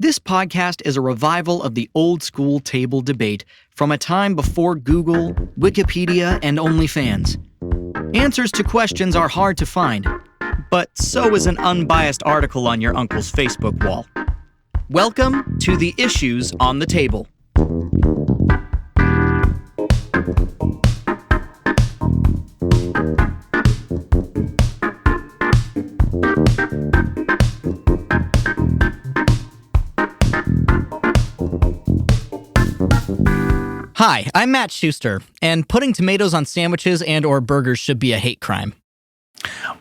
This podcast is a revival of the old school table debate from a time before Google, Wikipedia, and OnlyFans. Answers to questions are hard to find, but so is an unbiased article on your uncle's Facebook wall. Welcome to the Issues on the Table. Hi, I'm Matt Schuster, and putting tomatoes on sandwiches and or burgers should be a hate crime.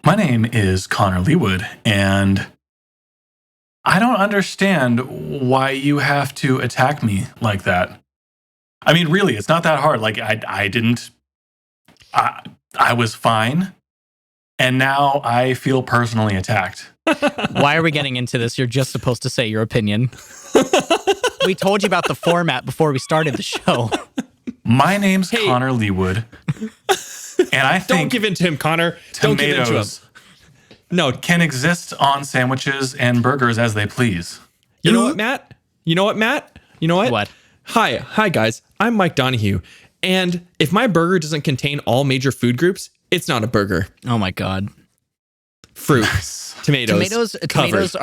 My name is Connor Leewood, and I don't understand why you have to attack me like that. I mean, really, it's not that hard. Like, I was fine, and now I feel personally attacked. Why are we getting into this? You're just supposed to say your opinion. We told you about the format before we started the show. My name's Connor Leewood, and I think don't give in to him, Connor. Don't give in to him. No, can exist on sandwiches and burgers as they please. You know what, Matt? You know what? What? Hi, guys. I'm Mike Donahue, and if my burger doesn't contain all major food groups, it's not a burger. Oh my God. Fruit, tomatoes Tomatoes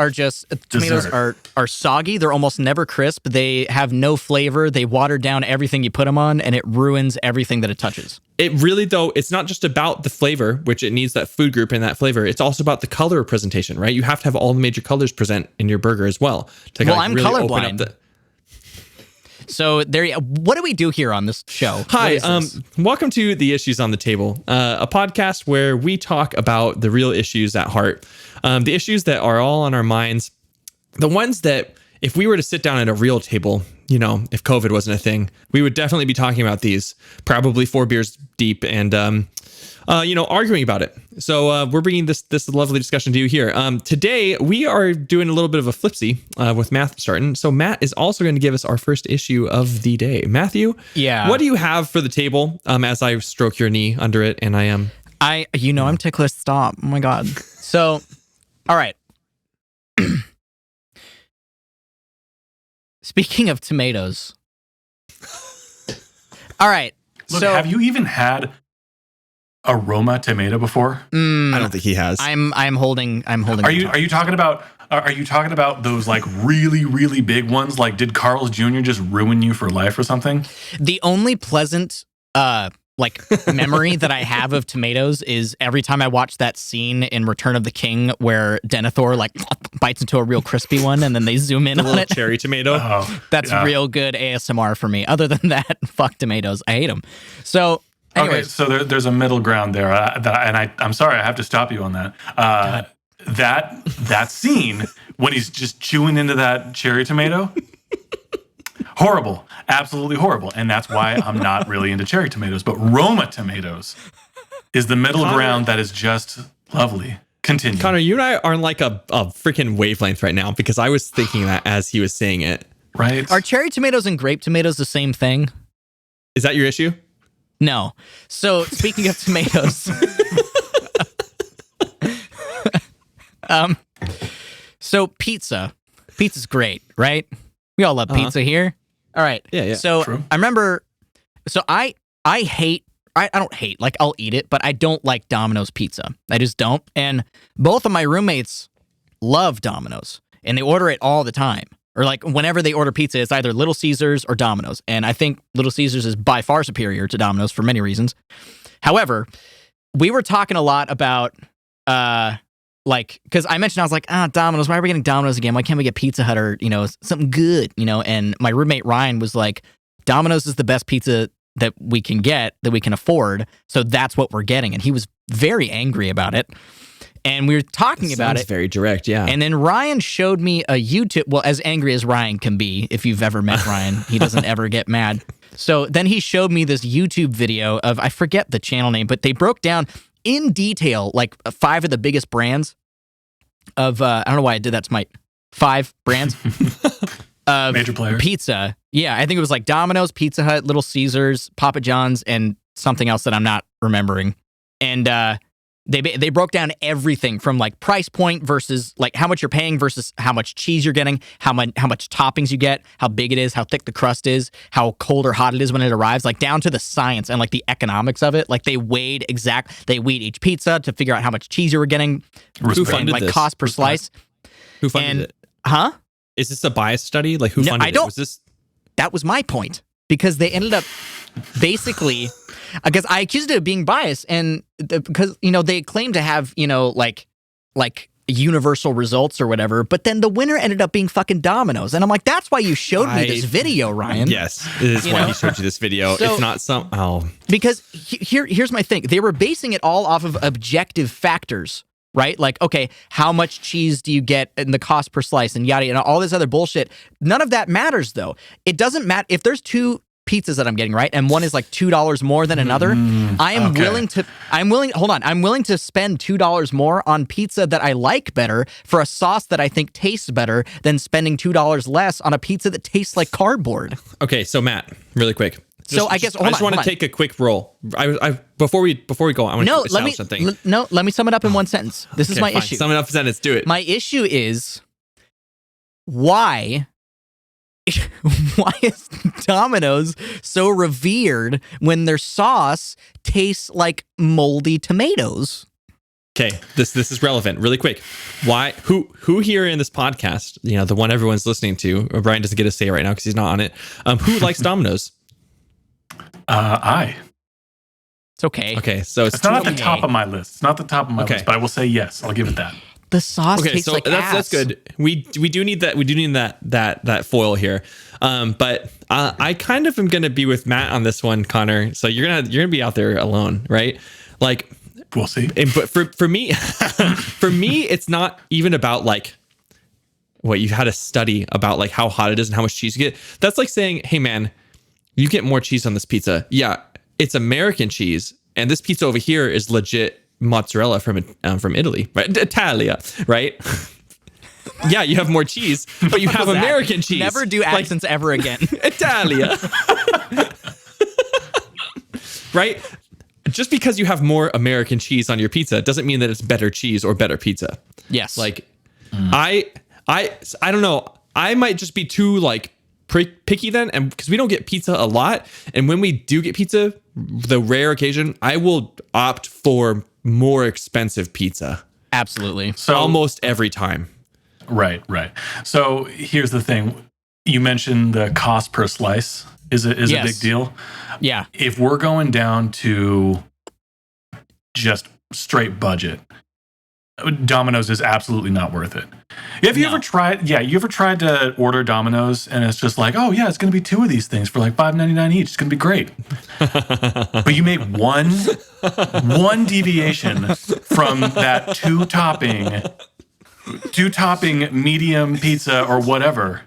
are soggy. They're almost never crisp. They have no flavor. They water down everything you put them on, and it ruins everything that it touches. It really, though, it's not just about the flavor, which it needs that food group and that flavor. It's also about the color presentation, right? You have to have all the major colors present in your burger as well. I'm really colorblind. So what do we do here on this show? Hi, welcome to The Issues on the Table, a podcast where we talk about the real issues at heart, the issues that are all on our minds, the ones that if we were to sit down at a real table, you know, if COVID wasn't a thing, we would definitely be talking about these, probably 4 beers deep and, arguing about it. So we're bringing this lovely discussion to you here. Today, we are doing a little bit of a flipsy with Matt starting. So Matt is also going to give us our first issue of the day. Matthew, what do you have for the table as I stroke your knee under it? And I am... I'm ticklish. Stop. Oh my God. So, all right. Speaking of tomatoes. All right. Look, have you even had aroma tomato before? I don't think he has. I'm holding. Are you talking about those like really, really big ones? Like, did Carl's Jr. just ruin you for life or something? The only pleasant memory that I have of tomatoes is every time I watch that scene in Return of the King where Denethor bites into a real crispy one and then they zoom in on it. Cherry tomato. That's real good ASMR for me. Other than that, fuck tomatoes. I hate them. So anyways. Okay, so there's a middle ground there, I'm sorry, I have to stop you on that. That scene when he's just chewing into that cherry tomato, horrible, absolutely horrible, and that's why I'm not really into cherry tomatoes. But Roma tomatoes is the middle ground that is just lovely. Continue, Connor. You and I are on like a freaking wavelength right now because I was thinking that as he was saying it. Right? Are cherry tomatoes and grape tomatoes the same thing? Is that your issue? No. So speaking of tomatoes, so pizza's great, right? We all love pizza here. All right. Yeah. So true. I remember, I don't hate, like I'll eat it, but I don't like Domino's pizza. I just don't. And both of my roommates love Domino's and they order it all the time. Or like whenever they order pizza, it's either Little Caesars or Domino's. And I think Little Caesars is by far superior to Domino's for many reasons. However, we were talking a lot about, because I mentioned, I was like, Domino's, why are we getting Domino's again? Why can't we get Pizza Hut or, something good, And my roommate Ryan was like, Domino's is the best pizza that we can get, that we can afford. So that's what we're getting. And he was very angry about it. And we were talking about it. Very direct, yeah. And then Ryan showed me a YouTube, well, as angry as Ryan can be, if you've ever met Ryan, he doesn't ever get mad. So then he showed me this YouTube video of, I forget the channel name, but they broke down in detail, like 5 of the biggest brands of, I don't know why I did that to Mike, 5 brands of major players. Pizza. Yeah, I think it was like Domino's, Pizza Hut, Little Caesars, Papa John's, and something else that I'm not remembering. And They broke down everything from like price point versus like how much you're paying versus how much cheese you're getting, how much toppings you get, how big it is, how thick the crust is, how cold or hot it is when it arrives, like down to the science and like the economics of it. Like they weighed each pizza to figure out how much cheese you were getting, Who funded like this? cost per slice. Who funded it? Huh? Is this a bias study? Like who No, funded I don't- it? Was this? That was my point, because they ended up basically, because I accused it of being biased, and because they claim to have like universal results or whatever, but then the winner ended up being fucking Domino's, and I'm like, that's why you showed me this video, Ryan. Yes, it is why he showed you this video. So- it's not some. Oh, Because here's my thing: they were basing it all off of objective factors. Right? Like, okay, how much cheese do you get and the cost per slice and yada, and all this other bullshit. None of that matters, though. It doesn't matter if there's two pizzas that I'm getting, right? And one is like $2 more than another. I'm willing to spend $2 more on pizza that I like better for a sauce that I think tastes better than spending $2 less on a pizza that tastes like cardboard. okay. So Matt, really quick. I just want to take a quick roll. Before we go, I want to establish something. Let me sum it up in one sentence. This is my fine. issue. Sum it up in a sentence. Do it. My issue is why is Domino's so revered when their sauce tastes like moldy tomatoes? Okay, this is relevant. Really quick, why? Who here in this podcast? The one everyone's listening to. Brian doesn't get a say right now because he's not on it. Who likes Domino's? It's okay. Okay, so It's not at the top of my list. It's not the top of my list, but I will say yes. I'll give it that. The sauce Okay, tastes so like that's ass. good. We do need that. We do need that foil here. But I kind of am gonna be with Matt on this one, Connor. So you're gonna be out there alone, right? Like We'll see. but for me, it's not even about like what you had a study about like how hot it is and how much cheese you get. That's like saying, hey man, you get more cheese on this pizza. Yeah, it's American cheese, and this pizza over here is legit mozzarella from Italy, right? Italia, right? Yeah, you have more cheese, but you have American cheese. Never do accents ever again. Italia. Right? Just because you have more American cheese on your pizza doesn't mean that it's better cheese or better pizza. Yes. Like I don't know. I might just be too like picky then, and because we don't get pizza a lot, and when we do get pizza, the rare occasion, I will opt for more expensive pizza. Absolutely. So Almost every time. Right. So here's the thing. You mentioned the cost per slice is a big deal. Yeah. If we're going down to just straight budget, Domino's is absolutely not worth it. Have you ever tried? Yeah, you ever tried to order Domino's and it's just like, oh yeah, it's going to be 2 of these things for like $5.99 each. It's going to be great. But you make one deviation from that two topping medium pizza or whatever,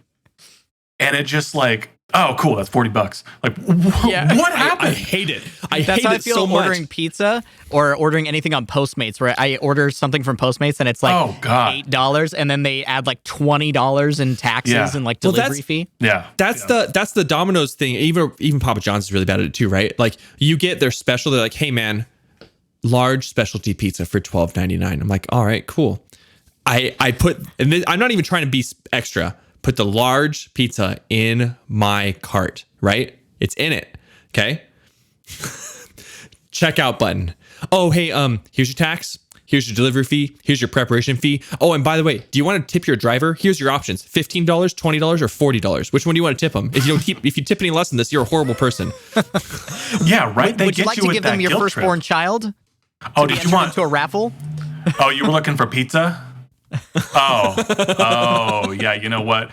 and it just like, oh cool, that's $40. Like what happened? I hate it. That's how I feel so ordering much. pizza or ordering anything on Postmates, where I order something from Postmates and it's like $8, and then they add like $20 in taxes and like delivery fee. Yeah. That's the Domino's thing. Even Papa John's is really bad at it too, right? Like you get their special, they're like, hey man, large specialty pizza for $12.99. I'm like, all right, cool. I put, and then, I'm not even trying to be extra. Put the large pizza in my cart, right? It's in it. Okay. Checkout button. Oh, hey, here's your tax. Here's your delivery fee. Here's your preparation fee. Oh, and by the way, do you want to tip your driver? Here's your options: $15, $20, or $40. Which one do you want to tip them? If you tip any less than this, you're a horrible person. Yeah, right. Would you like to give them your firstborn child? Oh, did you want into a raffle? Oh, you were looking for pizza? Oh, yeah. You know what?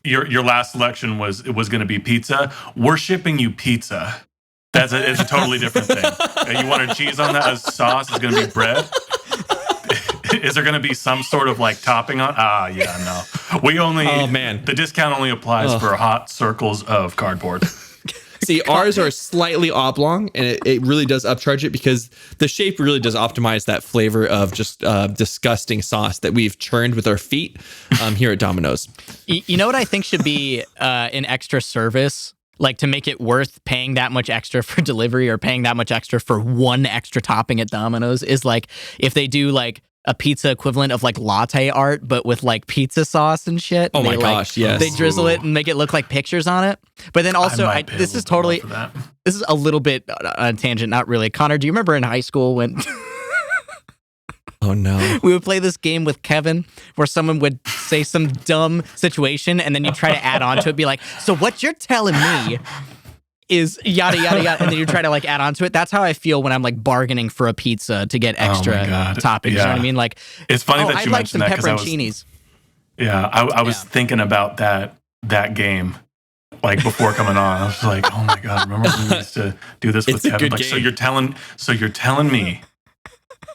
Your last selection was going to be pizza. We're shipping you pizza. It's a totally different thing. You wanted cheese on that as sauce? It's going to be bread. Is there going to be some sort of like topping on? Yeah, no. Oh man, the discount only applies for hot circles of cardboard. See, ours are slightly oblong, and it really does upcharge it because the shape really does optimize that flavor of just disgusting sauce that we've churned with our feet here at Domino's. You know what I think should be an extra service like to make it worth paying that much extra for delivery or paying that much extra for one extra topping at Domino's is like if they do like a pizza equivalent of like latte art, but with like pizza sauce and shit. Oh And my they, gosh, yes. They drizzle it and make it look like pictures on it. But then also, this is totally, this is a little bit on a tangent, not really. Connor, do you remember in high school when Oh no. we would play this game with Kevin where someone would say some dumb situation and then you try to add on to it, be like, so what you're telling me is yada, yada, yada. And then you try to like add on to it. That's how I feel when I'm like bargaining for a pizza to get extra toppings. You know what I mean? Like, it's funny that you mentioned that because I was thinking about that game like before coming on. I was like, oh my God, remember when we used to do this with Kevin? Like, so you're telling me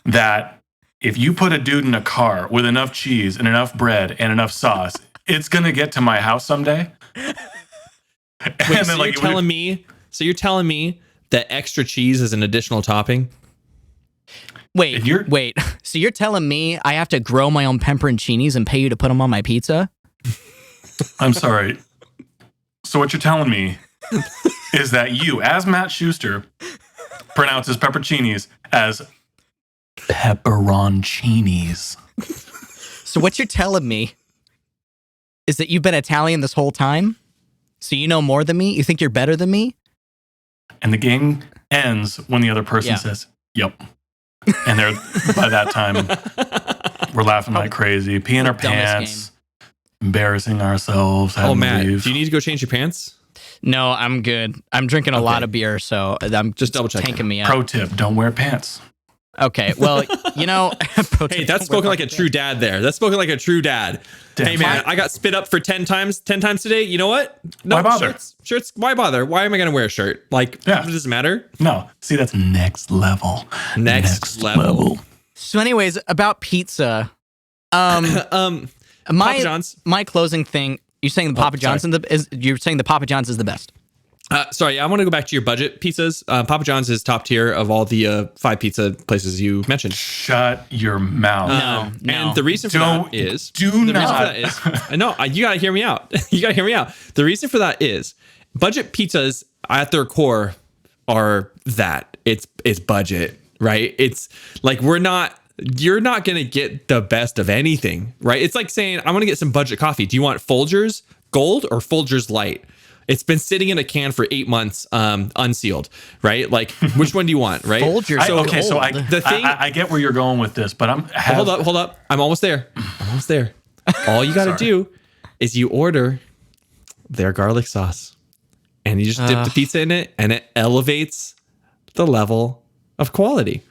that if you put a dude in a car with enough cheese and enough bread and enough sauce, it's gonna get to my house someday? Wait, so you're telling me that extra cheese is an additional topping? Wait. So you're telling me I have to grow my own pepperoncinis and pay you to put them on my pizza? I'm sorry. So what you're telling me is that you, as Matt Schuster, pronounces pepperoncinis as pepperoncinis. So what you're telling me is that you've been Italian this whole time? So you know more than me? You think you're better than me? And the game ends when the other person says, yep. And they're by that time, we're laughing like crazy, peeing our pants, embarrassing ourselves. Oh, Matt, do you need to go change your pants? No, I'm good. I'm drinking a lot of beer, so I'm just double checking. Tanking me out. Pro tip, don't wear pants. Okay, well, you know... Hey, that's spoken like a true dad there. That's spoken like a true dad. Damn. Hey, man, I got spit up for 10 times today. You know what? No, why bother? Shirts, why bother? Why am I going to wear a shirt? Like, does it matter? No. See, that's next level. Next level. So anyways, about pizza. Papa John's. My closing thing, you're saying the Papa John's you're saying the Papa John's is the best. Sorry, I want to go back to your budget pizzas. Papa John's is top tier of all the 5 pizza places you mentioned. Shut your mouth. No. And the reason for that is... No, you got to hear me out. You got to hear me out. The reason for that is budget pizzas at their core are that. It's budget, right? It's like you're not going to get the best of anything, right? It's like saying, I want to get some budget coffee. Do you want Folgers Gold or Folgers Light? It's been sitting in a can for 8 months, unsealed, right? Like, which one do you want, right? Folgers. So I get where you're going with this, but hold up. I'm almost there. All you got to do is you order their garlic sauce, and you just dip the pizza in it, and it elevates the level of quality.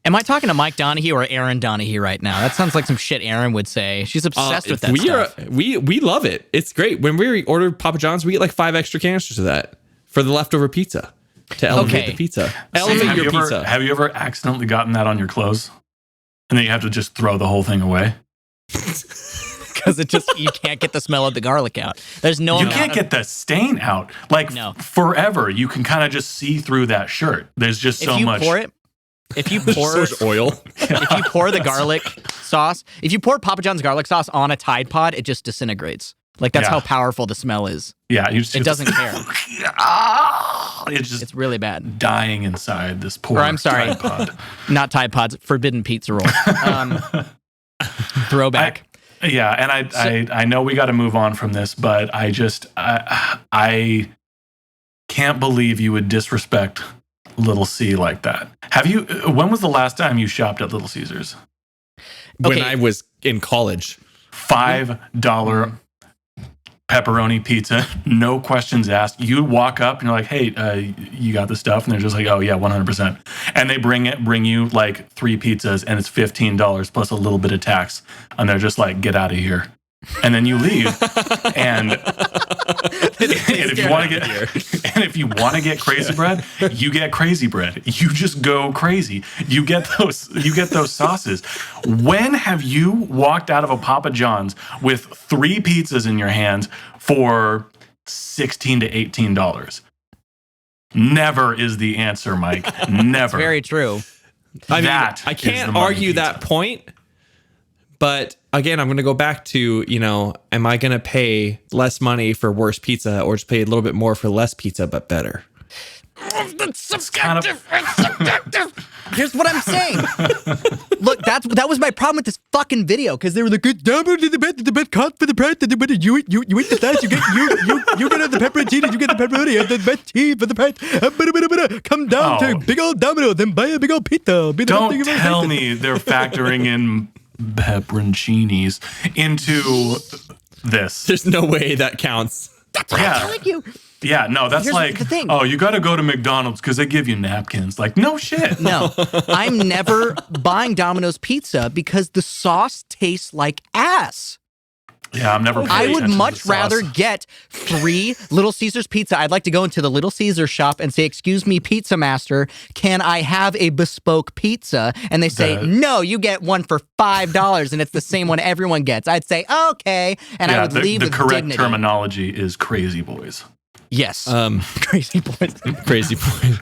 Am I talking to Mike Donahue or Aaron Donahue right now? That sounds like some shit Aaron would say. She's obsessed with that stuff. We love it. It's great. When we order Papa John's, we get like 5 extra canisters of that for the leftover pizza to elevate the pizza. Elevate your pizza. Have you ever accidentally gotten that on your clothes? And then you have to just throw the whole thing away? Because you can't get the smell of the garlic out. There's no You can't get the stain out. Like forever. You can kind of just see through that shirt. There's just so much. If you pour so much oil, if you pour the garlic sauce, if you pour Papa John's garlic sauce on a Tide Pod, it just disintegrates. Like that's how powerful the smell is. Yeah, it doesn't care. It's really bad. Dying inside this poor. Or I'm sorry, Tide Pod. Not Tide Pods. Forbidden pizza roll. Throwback. I know we got to move on from this, but I can't believe you would disrespect Little C like that. When was the last time you shopped at Little Caesars? When I was in college. $5 pepperoni pizza, no questions asked. You walk up and you're like, hey, you got the stuff? And they're just like, oh yeah, 100%. And they bring you like 3 pizzas and it's $15 plus a little bit of tax. And they're just like, get out of here. And then you leave. And if you want to get crazy bread, you get crazy bread. You just go crazy. You get those sauces. When have you walked out of a Papa John's with 3 pizzas in your hands for $16 to $18? Never is the answer, Mike. Never. It's very true. I can't argue that point, But again, I'm going to go back to, am I going to pay less money for worse pizza or just pay a little bit more for less pizza, but better? That's subjective. It's subjective. Here's what I'm saying. Look, that was my problem with this fucking video, because they were like, "Down to the bed cut for the price. You eat the flash. You get the pepperoni. You get the pepperoni and the bed tea for the price. Come down to big old Domino's and buy a big old pizza." Don't tell me they're factoring in pepperoncinis into this. There's no way that counts. That's what I'm telling you. Yeah, no, that's Here's like, the thing. oh, you got to go to McDonald's because they give you napkins. Like, no shit. No, I'm never buying Domino's pizza because the sauce tastes like ass. Yeah, I'm never. I would much rather get free Little Caesars pizza. I'd like to go into the Little Caesars shop and say, "Excuse me, pizza master, can I have a bespoke pizza?" And they say, "No, you get one for $5, and it's the same one everyone gets." I'd say, "Okay," and I would leave with dignity. The correct terminology is crazy boys. Yes, crazy boys. Crazy boys.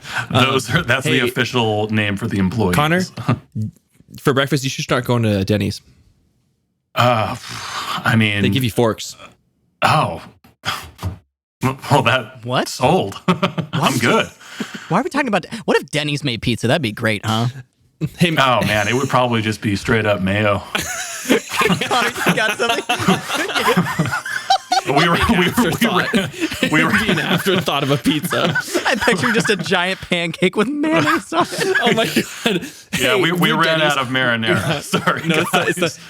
That's the official name for the employees. Connor, for breakfast, you should start going to Denny's. I mean, they give you forks. Oh, well, what? Sold. I'm good. Why are we talking about? What if Denny's made pizza? That'd be great, huh? Hey, oh man, it would probably just be straight up mayo. Connor, you got something? we were an afterthought of a pizza. I picture just a giant pancake with mayonnaise on it. Oh my god! Yeah, hey, we ran Denny's. out of marinara. Yeah. Sorry, no,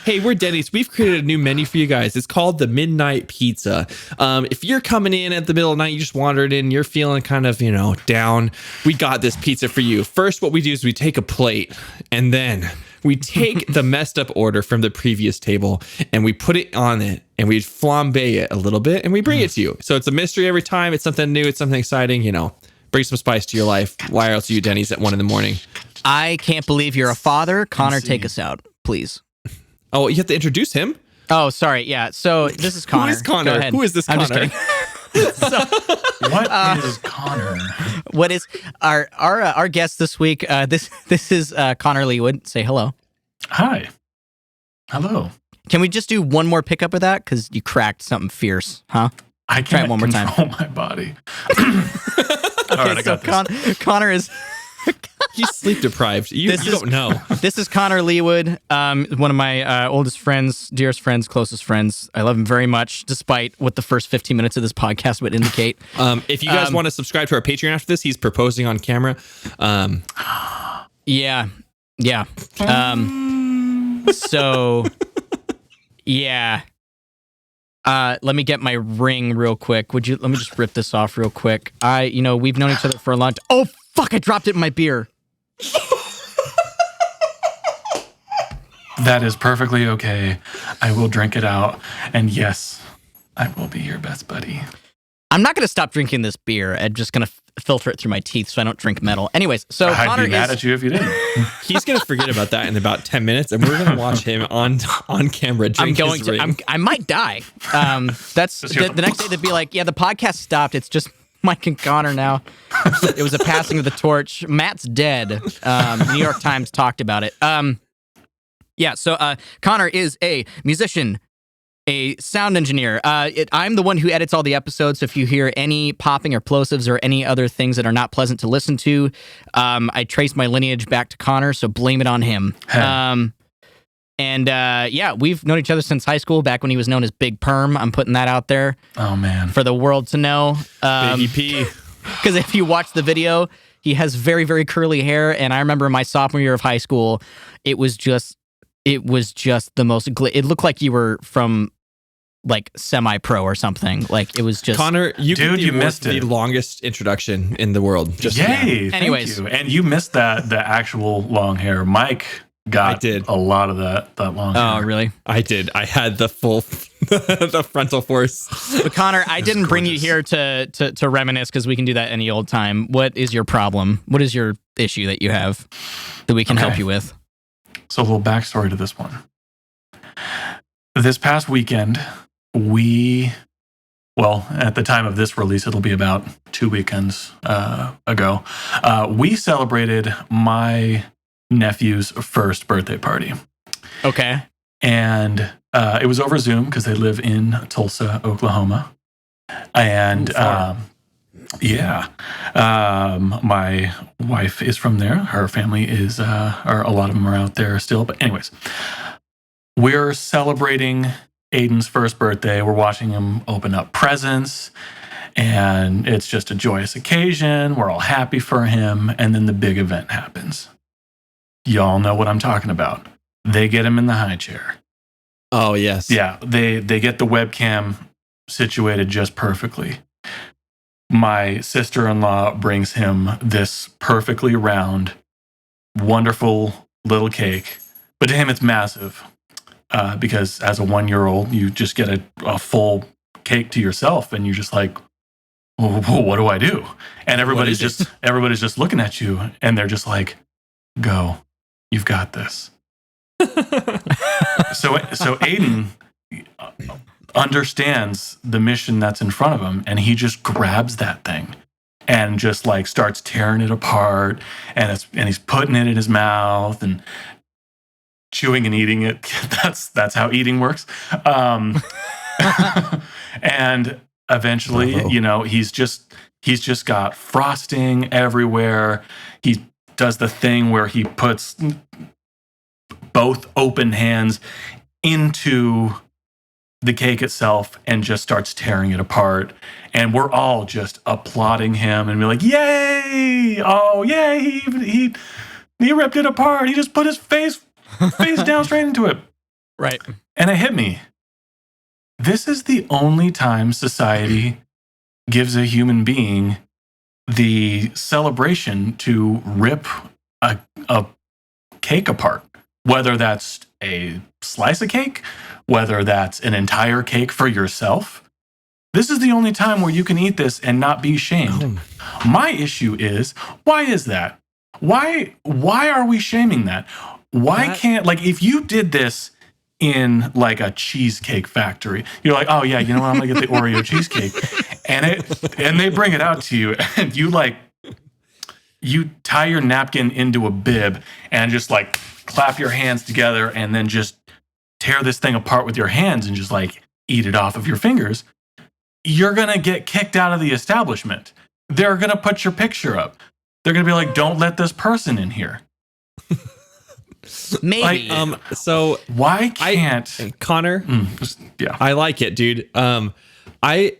hey, we're Denny's. We've created a new menu for you guys. It's called the Midnight Pizza. If you're coming in at the middle of the night, you just wandered in, you're feeling kind of down. We got this pizza for you. First, what we do is we take a plate and then we take the messed up order from the previous table and we put it on it and we flambe it a little bit and we bring it to you. So it's a mystery every time. It's something new. It's something exciting. Bring some spice to your life. Why else are you Denny's at 1 a.m? I can't believe you're a father. Connor, take us out, please. Oh, you have to introduce him? Oh, sorry. Yeah. So this is Connor. Who is Connor? Go ahead. Who is this Connor? I'm just kidding. What is Connor? What is our guest this week? This is Connor Leewood. Say hello. Hi. Hello. Can we just do one more pickup of that? Because you cracked something fierce, huh? I Try can't it one more time. control my body. All right, I got this. Connor is... He's sleep deprived. You don't know. This is Connor Leewood, one of my oldest friends, dearest friends, closest friends. I love him very much, despite what the first 15 minutes of this podcast would indicate. If you guys want to subscribe to our Patreon after this, he's proposing on camera. Yeah. So, yeah. Let me get my ring real quick. Let me just rip this off real quick. We've known each other for a long time. Oh, fuck, I dropped it in my beer. That is perfectly okay. I will drink it out. And yes, I will be your best buddy. I'm not going to stop drinking this beer. I'm just going to filter it through my teeth so I don't drink metal. Anyways, so I'd Connor be mad at you if you didn't. He's going to forget about that in about 10 minutes, and we're going to watch him on camera drink his ring. I might die. That's the next day they'd be like, yeah, the podcast stopped. It's just Mike and Connor now. It was a passing of the torch. Matt's dead. New York Times talked about it. So Connor is a musician, a sound engineer. I'm the one who edits all the episodes, so if you hear any popping or plosives or any other things that are not pleasant to listen to, I trace my lineage back to Connor, so blame it on him. Hey. We've known each other since high school, back when he was known as Big Perm. I'm putting that out there. Oh, man. For the world to know. Biggie P. Because if you watch the video, he has very, very curly hair, and I remember my sophomore year of high school, it was just the most... It looked like you were from... like semi-pro or something. Like it was just Connor, you missed the longest introduction in the world. Yay! Thank Anyways. you. And you missed the actual long hair. Mike got a lot of that long hair. Oh, really? I did. I had the full the frontal force. But Connor, I didn't bring you here to reminisce, because we can do that any old time. What is your problem? What is your issue that you have that we can help you with? So a little backstory to this one. This past weekend, at the time of this release, it'll be about 2 weekends ago, we celebrated my nephew's first birthday party. Okay. and it was over Zoom because they live in Tulsa, Oklahoma. And my wife is from there. Her family is, or a lot of them are out there still. But anyways, we're celebrating Aiden's first birthday. We're watching him open up presents, and it's just a joyous occasion. We're all happy for him. And then the big event happens. Y'all know what I'm talking about. They get him in the high chair. Oh, yes. Yeah, they get the webcam situated just perfectly. My sister-in-law brings him this perfectly round, wonderful little cake. But to him, it's massive because as a 1-year-old, you just get a full cake to yourself, and you're just like, well, what do I do? And everybody's just looking at you, and they're just like, go, you've got this. So Aiden understands the mission that's in front of him, and he just grabs that thing and just like starts tearing it apart, and he's putting it in his mouth and chewing and eating it. That's how eating works. And eventually, he's just got frosting everywhere. He does the thing where he puts both open hands into the cake itself and just starts tearing it apart. And we're all just applauding him and be like, yay! Oh, yay! He ripped it apart. He just put his face down straight into it. Right. And it hit me. This is the only time society gives a human being the celebration to rip a cake apart. Whether that's a slice of cake, whether that's an entire cake for yourself. This is the only time where you can eat this and not be shamed. My issue is, why is that? Why are we shaming that? Why can't, like, if you did this in like a cheesecake factory, you're like, oh yeah, you know what, I'm gonna get the Oreo cheesecake. And they bring it out to you, and you tie your napkin into a bib and just like clap your hands together and then just tear this thing apart with your hands and just like eat it off of your fingers. You're going to get kicked out of the establishment. They're going to put your picture up. They're going to be like, don't let this person in here. Maybe. So why can't Connor? Yeah. I like it, dude. I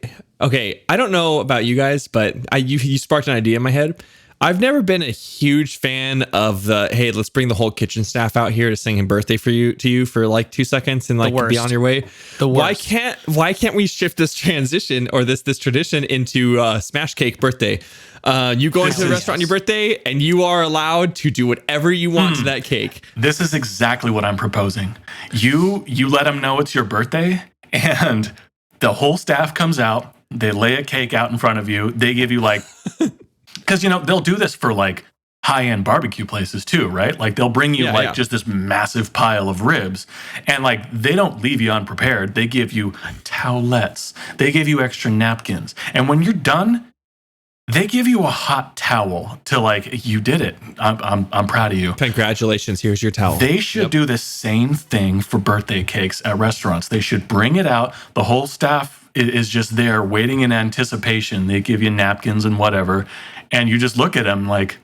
don't know about you guys, but you sparked an idea in my head. I've never been a huge fan of the, hey, let's bring the whole kitchen staff out here to sing "Happy Birthday" to you for like 2 seconds and like be on your way. The worst. Why can't we shift this transition or this tradition into smash cake birthday? You go into the restaurant on your birthday and you are allowed to do whatever you want to that cake. This is exactly what I'm proposing. You let them know it's your birthday, and the whole staff comes out. They lay a cake out in front of you. They give you like... Because, they'll do this for like high-end barbecue places too, right? Like they'll bring you just this massive pile of ribs, and like they don't leave you unprepared. They give you towelettes. They give you extra napkins. And when you're done, they give you a hot towel to like, you did it. I'm proud of you. Congratulations. Here's your towel. They should do the same thing for birthday cakes at restaurants. They should bring it out. The whole staff is just there waiting in anticipation. They give you napkins and whatever. And you just look at them like,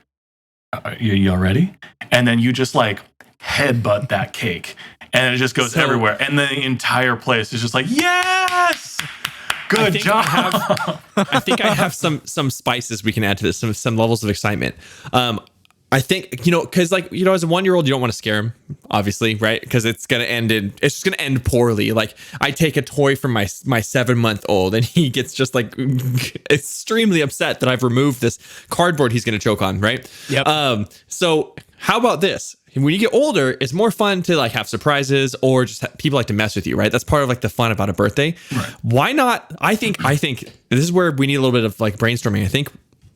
you all ready? And then you just like headbutt that cake. And it just goes everywhere. And the entire place is just like, yes! Good job. I think I have some spices we can add to this, some levels of excitement. I think, because like, as a 1-year-old, you don't want to scare him, obviously, right? Because it's just going to end poorly. Like I take a toy from my 7-month-old and he gets just like extremely upset that I've removed this cardboard he's going to choke on, right? Yep. So how about this? When you get older, it's more fun to like have surprises or just people like to mess with you, right? That's part of like the fun about a birthday. Right. Why not? I think this is where we need a little bit of like brainstorming. I think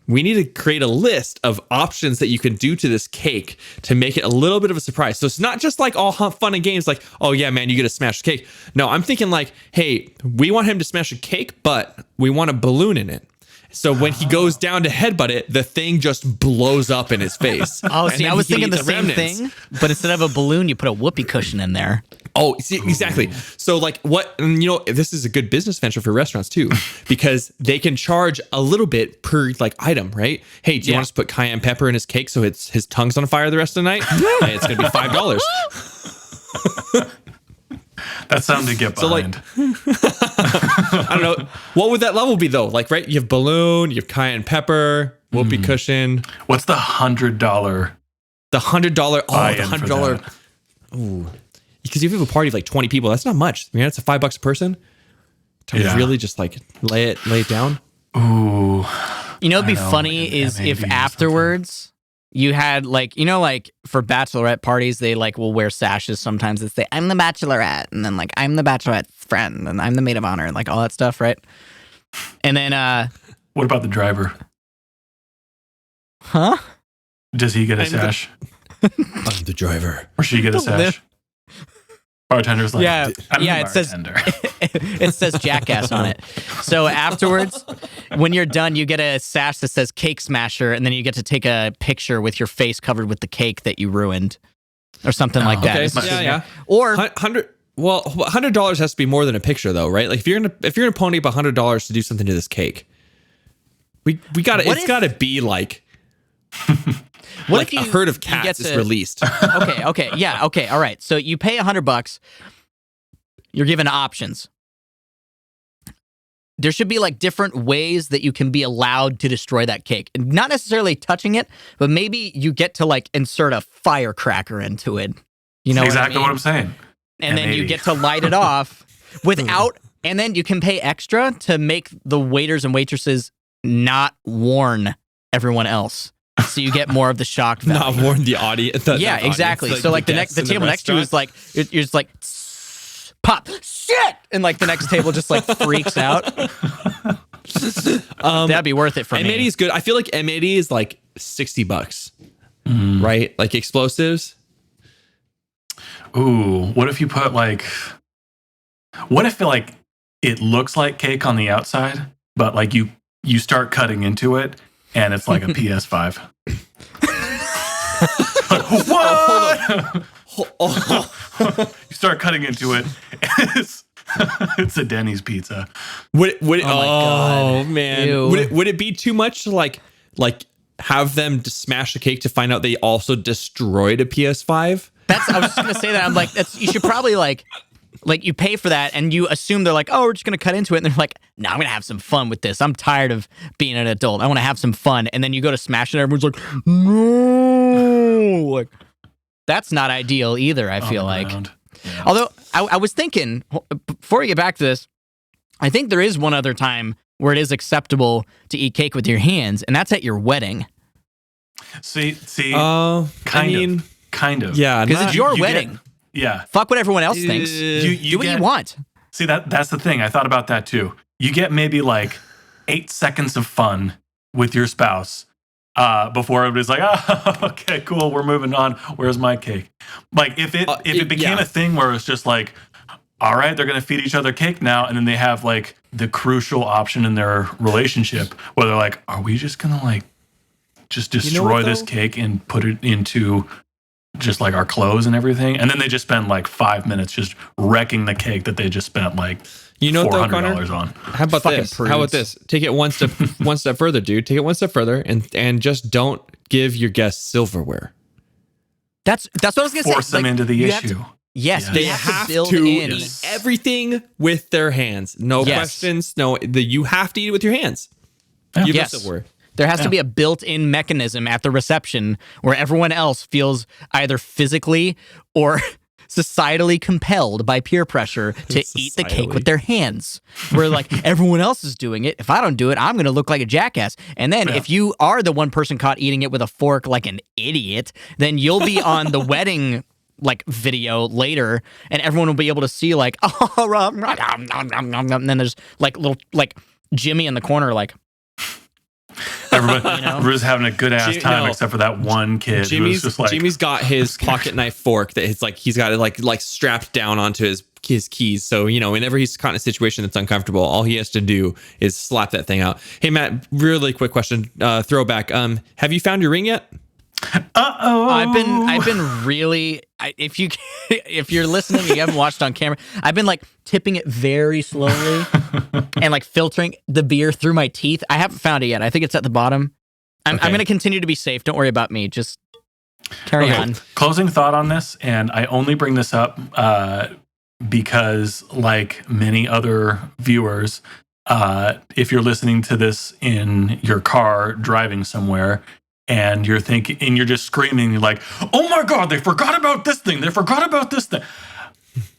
we need to create a list of options that you can do to this cake to make it a little bit of a surprise. So it's not just like all fun and games like, oh yeah, man, you get to smash a cake. No, I'm thinking like, hey, we want him to smash a cake, but we want a balloon in it. So when he goes down to headbutt it, the thing just blows up in his face. Oh, see, I was thinking the same thing, but instead of a balloon, you put a whoopee cushion in there. Oh, see, exactly. So like what, and this is a good business venture for restaurants too, because they can charge a little bit per like item, right? Hey, do you want us to put cayenne pepper in his cake so his tongue's on fire the rest of the night? Hey, it's going to be $5. That's something to get behind. So like, I don't know. What would that level be though? Like, right? You have balloon, you have cayenne pepper, whoopee cushion. What's the $100? The $100. Oh, the $100. Ooh. Because if you have a party of like 20 people, that's not much. I mean, that's $5 a person to really just like lay it down. Ooh. It'd be funny is if afterwards you had like, for bachelorette parties, they like will wear sashes sometimes that say, I'm the bachelorette. And then like, I'm the bachelorette's friend and I'm the maid of honor and like all that stuff. Right. And then, what about the driver? Huh? Does he get a sash? I'm the driver. Or she get a sash? Bartender's like, I'm the bartender. It says jackass on it. So afterwards, when you're done, you get a sash that says cake smasher, and then you get to take a picture with your face covered with the cake that you ruined, or something like that. Okay. Yeah. Or $100 has to be more than a picture, though, right? Like if you're gonna pony up $100 to do something to this cake, we got it's got to be like. What like if a herd of cats is released? Okay, yeah, okay, all right. So you pay $100. You're given options. There should be like different ways that you can be allowed to destroy that cake. Not necessarily touching it, but maybe you get to like insert a firecracker into it. You know exactly what I'm saying. And then you get to light it off without, and then you can pay extra to make the waiters and waitresses not warn everyone else. So you get more of the shock value. Not warn the audience. Yeah, exactly. Audience, so like the table next to you is like, you're just like, pop, shit! And like the next table just like freaks out. That'd be worth it for me. M80 is good. I feel like M80 is like $60, right? Like explosives. Ooh, what if you put like, what if like it looks like cake on the outside, but like you start cutting into it and it's like a PS5. Like, what? You start cutting into it. It's a Denny's pizza. Would it, my God. Man. Ew. Would it be too much to like have them smash the cake to find out they also destroyed a PS5? I was just gonna say that. I'm like, you should probably like you pay for that and you assume they're like, oh, we're just gonna cut into it, and they're like, no, I'm gonna have some fun with this. I'm tired of being an adult. I want to have some fun. And then you go to smash it, and everyone's like, no, like that's not ideal either. I feel like. Yeah. Although I was thinking before we get back to this, I think there is one other time where it is acceptable to eat cake with your hands, and that's at your wedding. See, kind of. Yeah, because it's your wedding. Yeah. Fuck what everyone else thinks. You do what you want. See, that's the thing. I thought about that too. You get maybe like 8 seconds of fun with your spouse before everybody's like, oh, okay, cool, we're moving on. Where's my cake? Like if it became a thing where it's just like, all right, they're gonna feed each other cake now, and then they have like the crucial option in their relationship where they're like, are we just gonna like just destroy this cake and put it into just like our clothes and everything, and then they just spend like 5 minutes just wrecking the cake that they just spent like $400 on. How about this? How about this? Take it one step further, dude. Take it one step further and just don't give your guests silverware. That's what I was gonna say. Force them into the issue. Yes, they have to eat everything with their hands. No questions. No, you have to eat it with your hands. Give them silverware. There has to be a built-in mechanism at the reception where everyone else feels either physically or societally compelled by peer pressure to eat the cake with their hands. Where like everyone else is doing it. If I don't do it, I'm going to look like a jackass. And then if you are the one person caught eating it with a fork like an idiot, then you'll be on the wedding like video later, and everyone will be able to see like, and then there's like little like Jimmy in the corner like. Everybody's having a good ass time except for that one kid. Jimmy's got his pocket knife fork that he's got it like strapped down onto his keys. So whenever he's caught in a situation that's uncomfortable, all he has to do is slap that thing out. Hey Matt, really quick question, throwback. Have you found your ring yet? I've been really. If you're listening, and you haven't watched on camera. I've been like tipping it very slowly and like filtering the beer through my teeth. I haven't found it yet. I think it's at the bottom. I'm going to continue to be safe. Don't worry about me. Just carry on. Closing thought on this, and I only bring this up because, like many other viewers, if you're listening to this in your car driving somewhere, and you're thinking, and you're just screaming, you're like, "Oh my God, they forgot about this thing! They forgot about this thing!"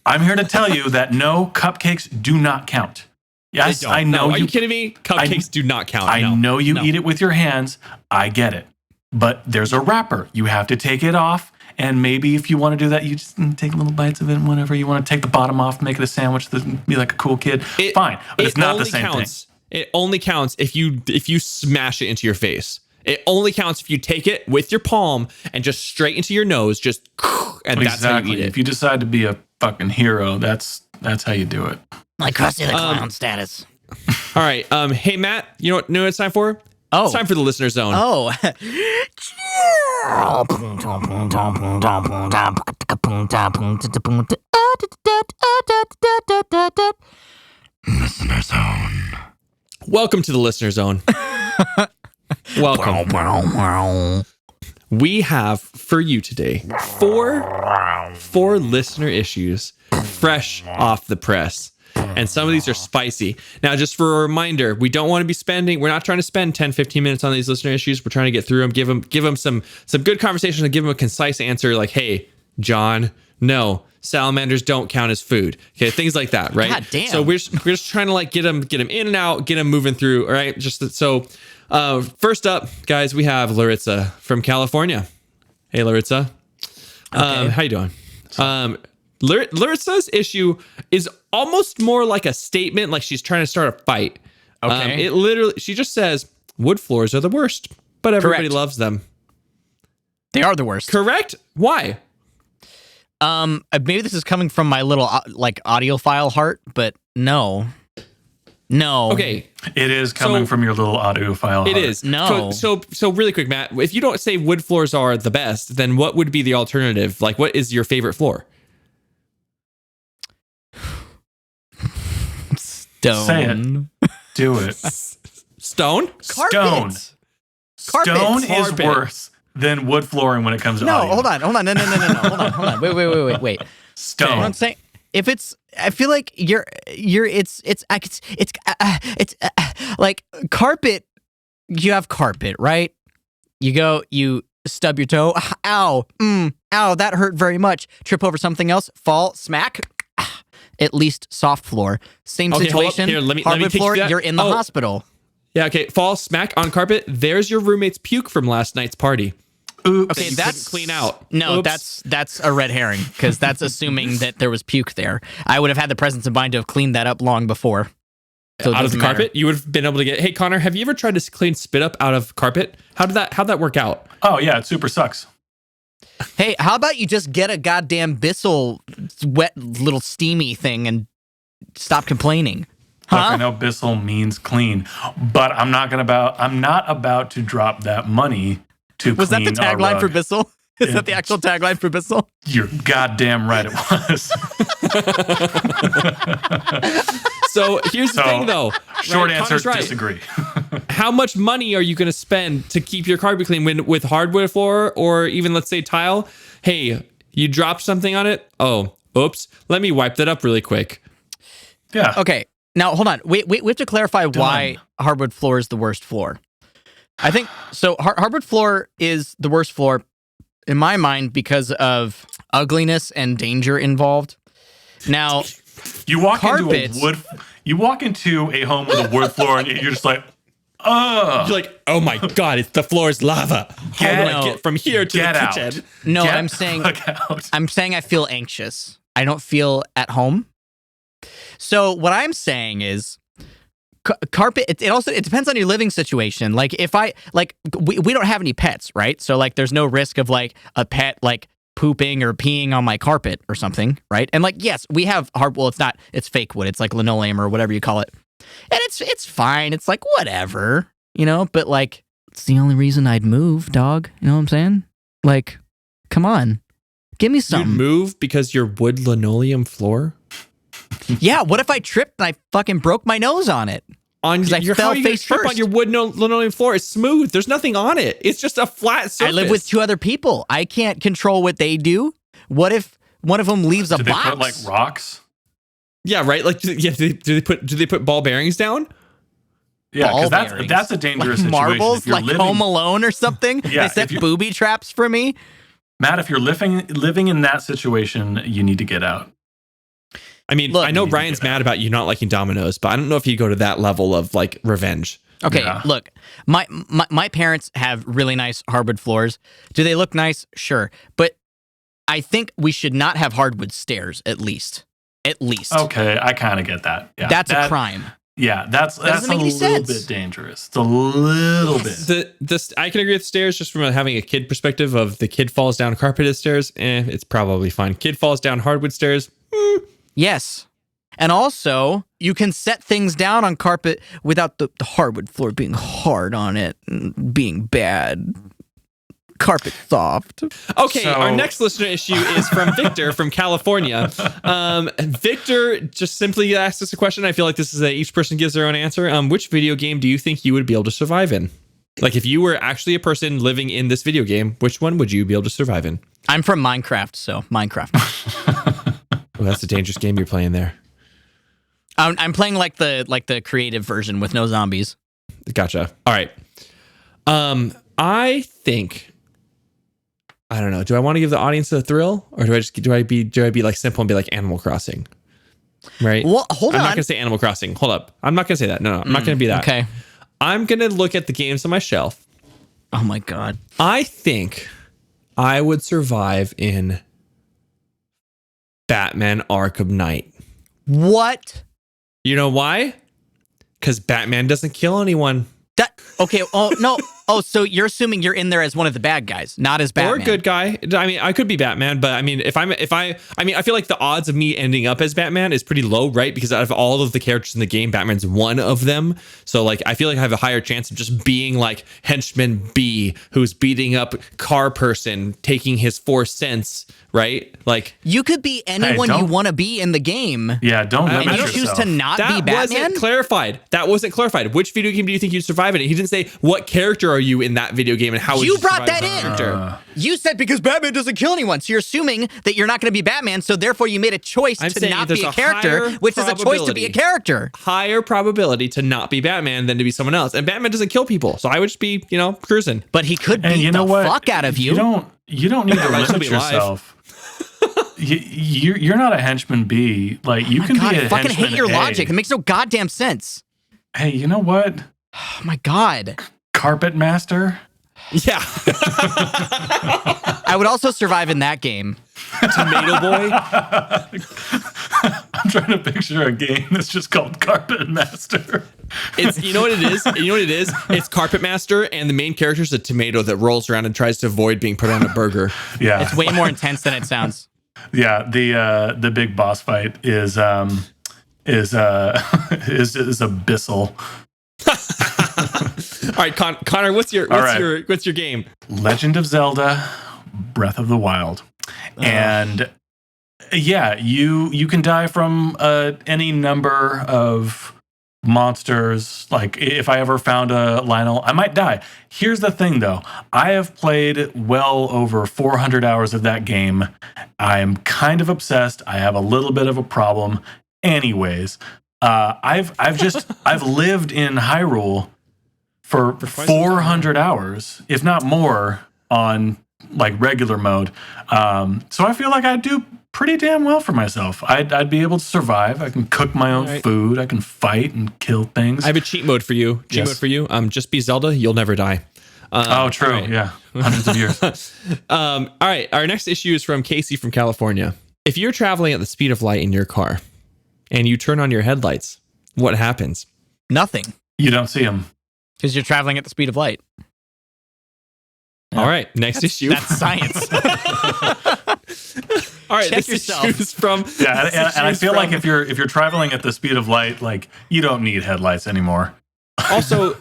I'm here to tell you that no, cupcakes do not count. Yes, I know. Are you kidding me? Cupcakes do not count. I know you eat it with your hands. I get it. But there's a wrapper. You have to take it off. And maybe if you want to do that, you just take little bites of it and whatever. You want to take the bottom off, make it a sandwich, be like a cool kid. Fine. But it's not the same thing. It only counts if you smash it into your face. It only counts if you take it with your palm and just straight into your nose, and that's how you eat it. If you decide to be a fucking hero, that's how you do it. Like Krusty the Clown status. All right. Hey, Matt, you know what it's time for? Oh. It's time for the listener zone. Oh. Listener zone. Welcome to the listener zone. Welcome. We have for you today four listener issues fresh off the press. And some of these are spicy. Now, just for a reminder, we're not trying to spend 10, 15 minutes on these listener issues. We're trying to get through them, give them some good conversation and give them a concise answer like, hey, John, no, salamanders don't count as food. Okay, things like that, right? God damn. So we're just trying to like get them in and out, get them moving through, all right? First up, guys, we have Laritza from California. Hey, Laritza. Okay. How you doing? Laritza's issue is almost more like a statement, like she's trying to start a fight. Okay. She just says, wood floors are the worst, but everybody Correct. loves them. They are the worst. Correct? Why? Maybe this is coming from my little audiophile heart, but no. Okay. It is coming from your little audiophile. It is. No. So really quick, Matt, if you don't say wood floors are the best, then what would be the alternative? Like, what is your favorite floor? Stone. Say it. Do it. Stone? Carpet. Stone is Carpet. worse than wood flooring when it comes to audio. Hold on. No. Hold on. Wait. Stone. What I'm saying, if it's, I feel like it's like carpet. You have carpet, right? You stub your toe. Ow. Ow. That hurt very much. Trip over something else. Fall. Smack. At least soft floor. Same situation. Here, let me hardwood teach floor. you that. You're in the hospital. Yeah. Okay. Fall. Smack on carpet. There's your roommate's puke from last night's party. Oops. Okay, that's clean out. No, Oops. that's a red herring because that's assuming that there was puke there. I would have had the presence of mind to have cleaned that up long before. So it out of the doesn't matter. carpet. You would have been able to get. Hey, Connor, have you ever tried to clean spit up out of carpet? How'd that work out? Oh yeah, it super sucks. Hey, how about you just get a goddamn Bissell wet little steamy thing and stop complaining? Look, I know Bissell means clean, but I'm not about to drop that money to Was that clean the tagline a for rug. Bissell? Is that the actual tagline for Bissell? You're goddamn right it was. So here's the thing, though. Short Right, answer, Connor's right. disagree. How much money are you going to spend to keep your carpet clean with hardwood floor or even, let's say, tile? Hey, you dropped something on it? Oh, oops. Let me wipe that up really quick. Yeah. Okay, now hold on. We have to clarify why hardwood floor is the worst floor. I think so. Hardwood floor is the worst floor in my mind because of ugliness and danger involved. Now, You walk carpets- you walk into a home with a wood floor and you're just like, oh. You're like, oh my God, the floor is lava. How do I get from here to the kitchen? No, Get I'm the saying fuck out. I'm saying I feel anxious. I don't feel at home. So what I'm saying is carpet, it also depends on your living situation. Like if we don't have any pets, right? So like there's no risk of like a pet like pooping or peeing on my carpet or something, right? And like yes, we have it's fake wood. It's like linoleum or whatever you call it. And it's fine. It's like whatever, but like it's the only reason I'd move, dog. You know what I'm saying? Like, come on. Give me You'd some. move because your wood linoleum floor? Yeah, what if I tripped and I fucking broke my nose on it? On I your fell how are you gonna face trip on first. your wood linoleum floor? It's smooth. There's nothing on it. It's just a flat surface. I live with 2 other people. I can't control what they do. What if one of them leaves a Do they box? put like rocks? Yeah, right. Like, do they put ball bearings down? Yeah, Ball because bearings. that's a dangerous Like situation. marbles, If you're like living, Home Alone or something. Yeah, They set if you- booby traps for me. Matt, if you're living in that situation, you need to get out. I mean, Look, I know you need to Ryan's get mad about you not liking Domino's, but I don't know if he'd go to that level of like revenge. Okay, Yeah. look, my parents have really nice hardwood floors. Do they look nice? Sure, but I think we should not have hardwood stairs. At least. Okay, I kind of get that. Yeah, That's a crime. Yeah, that's doesn't a make any little sense. bit dangerous. It's a little bit. I can agree with stairs just from having a kid perspective of the kid falls down carpeted stairs. It's probably fine. Kid falls down hardwood stairs. Yes. And also, you can set things down on carpet without the hardwood floor being hard on it and being bad. Carpet soft. Okay, So- our next listener issue is from Victor from California. Victor just simply asked us a question. I feel like this is each person gives their own answer. Which video game do you think you would be able to survive in? Like, if you were actually a person living in this video game, which one would you be able to survive in? I'm from Minecraft, so Minecraft. Oh, that's a dangerous game you're playing there. I'm playing like the creative version with no zombies. Gotcha. All right. I think, I don't know. Do I want to give the audience a thrill, or do I be like simple and be like Animal Crossing? Right. Well, hold I'm on. not gonna say Animal Crossing. Hold up. I'm not gonna say that. No, I'm not gonna be that. Okay. I'm gonna look at the games on my shelf. Oh my god. I think I would survive in Batman Arkham Knight. What? You know why? Because Batman doesn't kill anyone. Okay. Oh no. Oh, so you're assuming you're in there as one of the bad guys, not as Batman. Or a good guy. I mean, I could be Batman, but I mean, I feel like the odds of me ending up as Batman is pretty low, right? Because out of all of the characters in the game, Batman's one of them. So like, I feel like I have a higher chance of just being like henchman B, who's beating up car person, taking his 4 cents, right? Like, You could be anyone you don't- want to be in the game. Yeah, don't I limit And you don't choose yourself. to not be that Batman? wasn't clarified. That wasn't clarified. Which video game do you think you'd survive in? He didn't say what character are you in that video game and how would You you brought survive that as in. character. You said because Batman doesn't kill anyone, so you're assuming that you're not going to be Batman, so therefore you made a choice I'm to saying not there's be a a character, higher which is a choice to be a probability. character. Higher probability to not be Batman than to be someone else. And Batman doesn't kill people. So I would just be, cruising. But he could And beat you know the what? fuck out of you. You don't need to I'd still limit be alive. yourself. You're not a henchman B. Like you can God, be I a fucking hate henchman your A. logic. It makes no goddamn sense. Hey, you know what? Oh my god. Carpet master. Yeah. I would also survive in that game. Tomato Boy. I'm trying to picture a game that's just called Carpet Master. It's you know what it is? It's Carpet Master, and the main character is a tomato that rolls around and tries to avoid being put on a burger. Yeah, It's way more intense than it sounds. yeah. The big boss fight is abyssal. All right, Connor, what's your game? Legend of Zelda, Breath of the Wild, and yeah, you can die from any number of monsters. Like if I ever found a Lionel, I might die. Here's the thing, though: I have played well over 400 hours of that game. I'm kind of obsessed. I have a little bit of a problem. Anyways, I've lived in Hyrule for quite some 400 hours, if not more, on like regular mode. So I feel like I do pretty damn well for myself. I'd be able to survive. I can cook my own Right. food. I can fight and kill things. I have a cheat mode for you. Yes. Just be Zelda. You'll never die. oh, true. all right. Yeah. Hundreds of years. All right. Our next issue is from Casey from California. If you're traveling at the speed of light in your car and you turn on your headlights, what happens? Nothing. You don't see them. Because you're traveling at the speed of light. All right. Next issue. That's science. All right. Check this yourself. issue is from. Yeah, this and I issue is feel like from- if you're traveling at the speed of light, like you don't need headlights anymore. Also,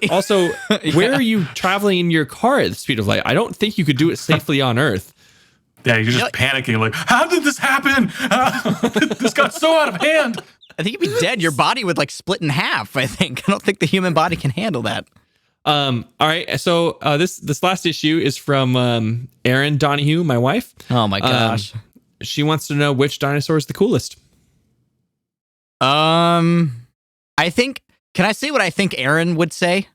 where are you traveling in your car at the speed of light? I don't think you could do it safely on Earth. Yeah, you're just panicking, like, how did this happen? This got so out of hand. I think you'd be dead. Your body would like split in half. I don't think the human body can handle that. All right. So this last issue is from Erin Donahue, my wife. Oh my gosh. She wants to know which dinosaur is the coolest. I think. Can I say what I think Aaron would say?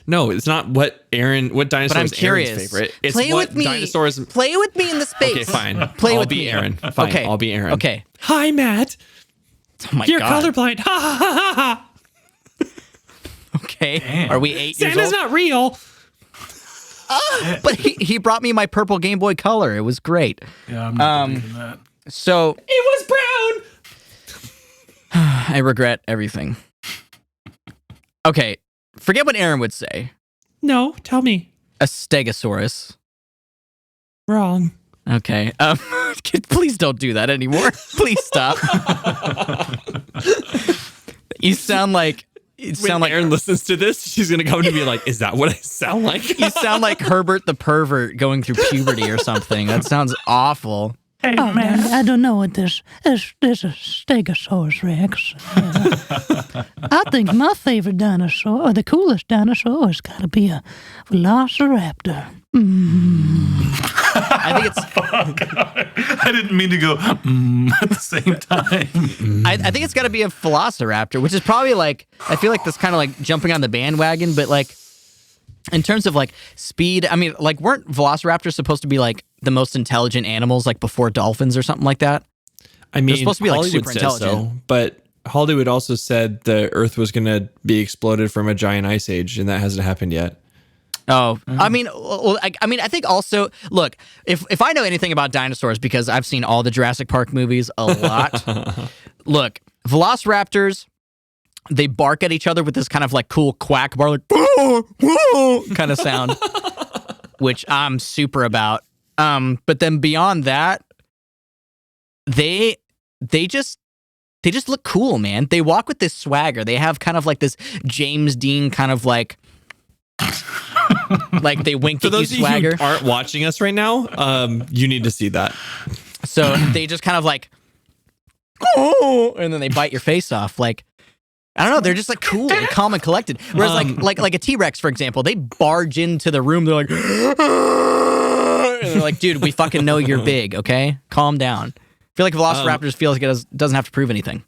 No, it's not what dinosaur But I'm is curious. Aaron's favorite. It's Play what with me. dinosaurs. Play with me in the space. Okay, fine. Play I'll with be me. Aaron. Fine. Okay. I'll be Aaron. Okay. Hi, Matt. Oh my You're god. colorblind. Ha ha ha ha. Okay. Damn. Are we 8 years Santa's old? not real. But he brought me my purple Game Boy Color. It was great. Yeah, I'm not believing that. So It was brown. I regret everything. Okay. Forget what Aaron would say. No, tell me. A Stegosaurus. Wrong. Okay. Please don't do that anymore. Please stop. You sound like When Aaron listens to this, she's gonna come to me like, "Is that what I sound like?" you sound like Herbert the pervert going through puberty or something. That sounds awful. Hey, Oh, man. man, I don't know what this is. This is Stegosaurus Rex. I think my favorite dinosaur, or the coolest dinosaur, has got to be a Velociraptor. I think it's. I didn't mean to go at the same time. I think it's got to be a Velociraptor, which is probably like. I feel like that's kind of like jumping on the bandwagon, but like. In terms of like speed, I mean, like weren't Velociraptors supposed to be like the most intelligent animals, like before dolphins or something like that? I mean, supposed to be, like, Hollywood super says intelligent. so, but Hollywood also said the Earth was going to be exploded from a giant ice age, and that hasn't happened yet. Oh, I mean, well, I think also, look, if I know anything about dinosaurs, because I've seen all the Jurassic Park movies a lot. Look, Velociraptors, they bark at each other with this kind of like cool quack bar, like kind of sound, which I'm super about. But then beyond that, they just look cool, man. They walk with this swagger. They have kind of like this James Dean kind of like they wink For at you those of you swagger. who aren't watching us right now, you need to see that. So they just kind of like, and then they bite your face off. Like, I don't know. They're just like cool and calm and collected. Whereas like a T-Rex, for example, they barge into the room. They're like, and they're like, dude, we fucking know you're big. Okay, calm down. I feel like Velociraptors feels like it doesn't have to prove anything.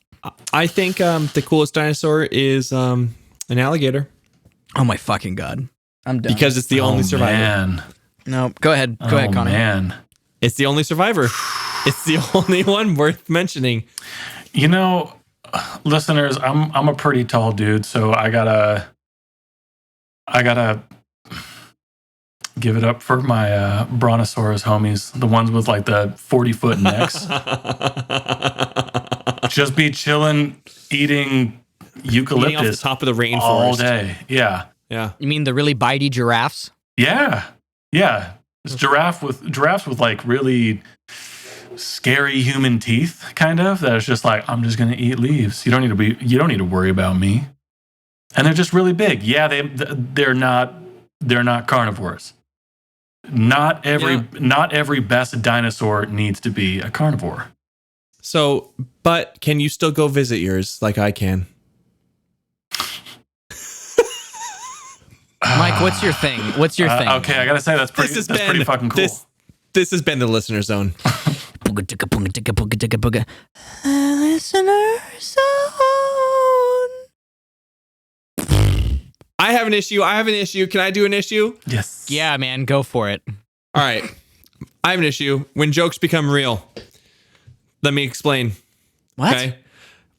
I think the coolest dinosaur is an alligator Oh my fucking god, I'm done. because it's the only survivor. Man. No, go ahead, Connor. Man. It's the only survivor. It's the only one worth mentioning. You know, listeners, I'm a pretty tall dude, so I gotta give it up for my brontosaurus homies, the ones with like the 40-foot necks. Just be chilling, eating eucalyptus Eating off the top of the rainforest all day. Yeah, Yeah. You mean the really bitey giraffes? yeah. It's giraffes with like really scary human teeth, kind of. That is just like, I'm just gonna eat leaves. You don't need to worry about me. And they're just really big. Yeah, they're not carnivores. Not every best dinosaur needs to be a carnivore. So, but can you still go visit yours like I can? Mike, what's your thing? What's your thing? Okay, I gotta say that's pretty fucking cool. This has been the Listener Zone. Booga, ticka, booga, ticka, booga, ticka, booga. Listener Zone. I have an issue. Can I do an issue? Yes. Yeah, man, go for it. All right. I have an issue. When jokes become real. Let me explain. What? Okay.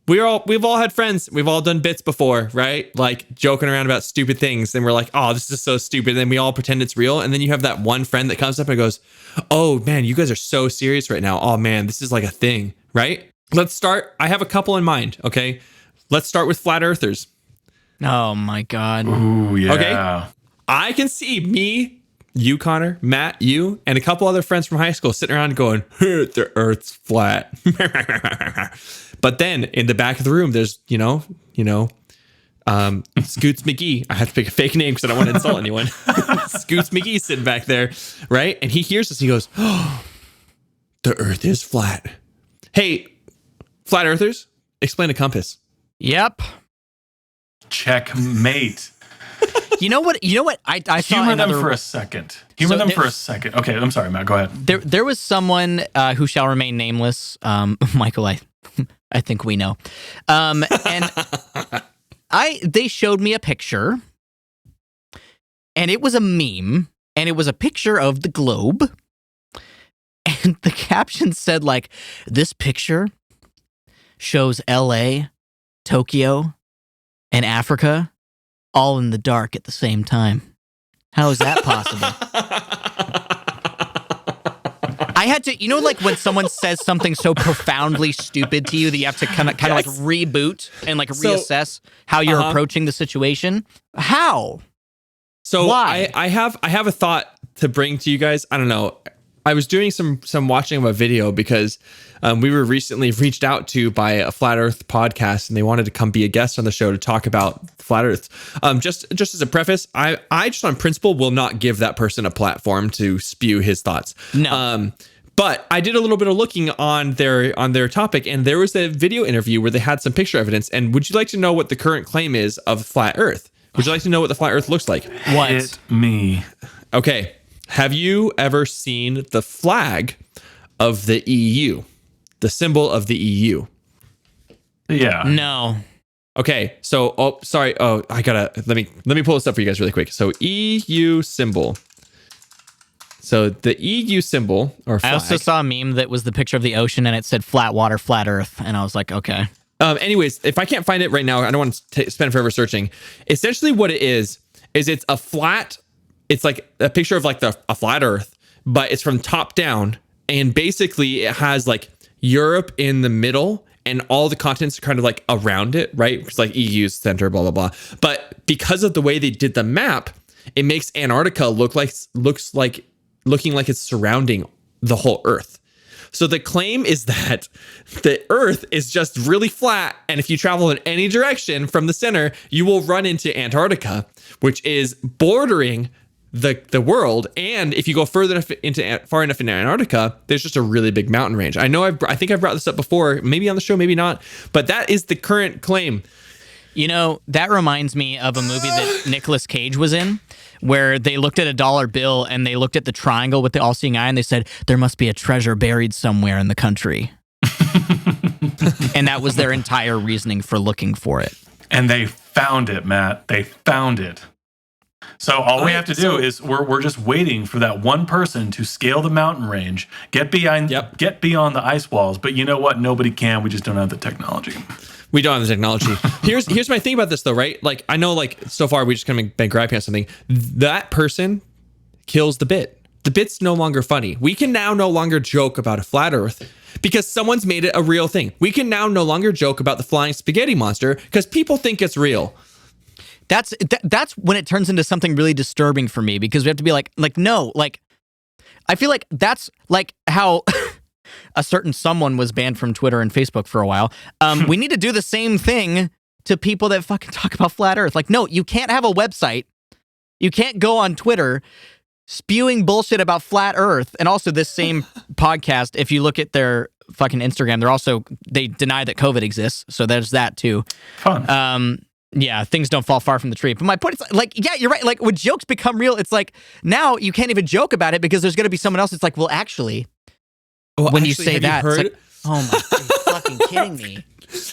We've all had friends. We've all done bits before, right? Like joking around about stupid things. And we're like, oh, this is so stupid. And then we all pretend it's real. And then you have that one friend that comes up and goes, oh man, you guys are so serious right now. Oh man, this is like a thing, right? Let's start. I have a couple in mind. Okay. Let's start with flat earthers. Oh my god. Ooh, yeah. Okay. I can see me, you, Connor, Matt, you, and a couple other friends from high school sitting around going, the earth's flat. But then in the back of the room, there's, Scoots McGee. I have to pick a fake name because I don't want to insult anyone. Scoots McGee sitting back there, right? And he hears this. He goes, "Oh, the Earth is flat." Hey, flat earthers, explain a compass. Yep. Checkmate. You know what? I saw Humor another. them for a second. Humor them for a second. Okay, I'm sorry, Matt. Go ahead. There was someone who shall remain nameless. Michael, I think we know. And they showed me a picture, and it was a meme, and it was a picture of the globe, and the caption said like, "This picture shows L.A., Tokyo, and Africa all in the dark at the same time. How is that possible?" I had to, like when someone says something so profoundly stupid to you that you have to kind of like reboot and like reassess how you're approaching the situation. How? So why? I have a thought to bring to you guys. I don't know. I was doing some watching of a video because we were recently reached out to by a Flat Earth podcast, and they wanted to come be a guest on the show to talk about Flat Earth. Just as a preface, I just on principle will not give that person a platform to spew his thoughts. No. But I did a little bit of looking on their topic, and there was a video interview where they had some picture evidence. And would you like to know what the current claim is of Flat Earth? Would you like to know what the Flat Earth looks like? What? Hit me. Okay. Have you ever seen the flag of the EU? The symbol of the EU? Yeah. No. Okay. So, sorry. Oh, I gotta, let me pull this up for you guys really quick. So EU symbol. So the EU symbol or flag. I also saw a meme that was the picture of the ocean and it said flat water, flat earth. And I was like, okay. Anyways, if I can't find it right now, I don't want to spend forever searching. Essentially what it is it's a flat, it's like a picture of like a flat earth, but it's from top down. And basically it has like Europe in the middle and all the continents are kind of like around it, right? It's like EU's center, blah, blah, blah. But because of the way they did the map, it makes Antarctica looking like it's surrounding the whole Earth. So the claim is that the Earth is just really flat, and if you travel in any direction from the center, you will run into Antarctica, which is bordering the world. And if you go far enough into Antarctica, there's just a really big mountain range. I know I think I've brought this up before, maybe on the show, maybe not, but that is the current claim. You know, that reminds me of a movie that Nicolas Cage was in, where they looked at a dollar bill and they looked at the triangle with the all-seeing eye and they said, there must be a treasure buried somewhere in the country. And that was their entire reasoning for looking for it. And they found it, Matt. They found it. So all we have to do is we're just waiting for that one person to scale the mountain range, get beyond the ice walls. But you know what? Nobody can. We just don't have the technology. We don't have the technology. Here's my thing about this though, right? Like I know like so far we just kind of been griping on something. That person kills the bit. The bit's no longer funny. We can now no longer joke about a flat earth because someone's made it a real thing. We can now no longer joke about the flying spaghetti monster because people think it's real. That's when it turns into something really disturbing for me, because we have to be like no, like I feel like that's like how a certain someone was banned from Twitter and Facebook for a while. We need to do the same thing to people that fucking talk about flat earth. Like, no, you can't have a website. You can't go on Twitter spewing bullshit about flat earth. And also this same podcast, if you look at their fucking Instagram, they deny that COVID exists. So there's that too. Fun. Yeah, things don't fall far from the tree. But my point is, like, yeah, you're right. Like, when jokes become real, it's like, now you can't even joke about it because there's going to be someone else. It's like, well, actually, when you say that, it's like, oh my, are you fucking kidding me?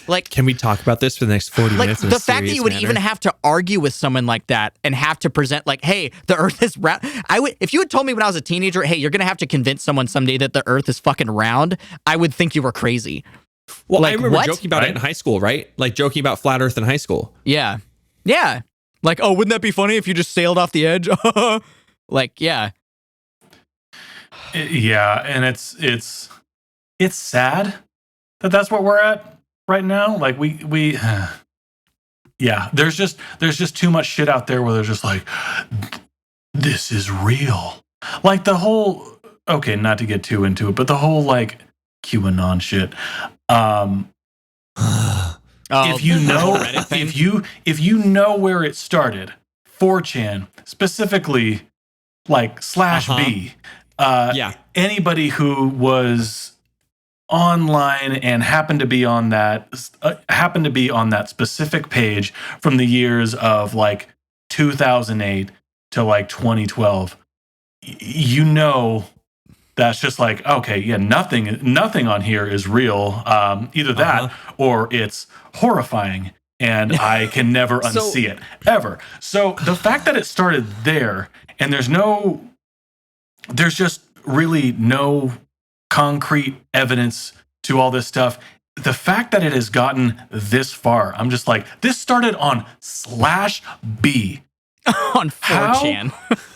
Like, can we talk about this for the next 40 minutes? The fact that you would even have to argue with someone like that and have to present like, hey, the earth is round. If you had told me when I was a teenager, hey, you're going to have to convince someone someday that the earth is fucking round, I would think you were crazy. Well, like, I remember what? joking about it in high school, right? Like joking about flat earth in high school. Yeah. Yeah. Like, oh, wouldn't that be funny if you just sailed off the edge? Like, yeah. Yeah, and it's sad that that's what we're at right now. Like we yeah, there's just too much shit out there where they're just like, this is real. Like the whole, okay, not to get too into it, but the whole like QAnon shit. Oh, if you know Reddit thing? if you know where it started, 4chan, specifically like /B, Yeah. anybody who was online and happened to be on that specific page from the years of like 2008 to like 2012, you know, that's just like, okay, yeah, nothing on here is real. Either that or it's horrifying and I can never unsee it ever. So the fact that it started there and there's just really no concrete evidence to all this stuff. The fact that it has gotten this far, I'm just like, this started on /B. On 4chan.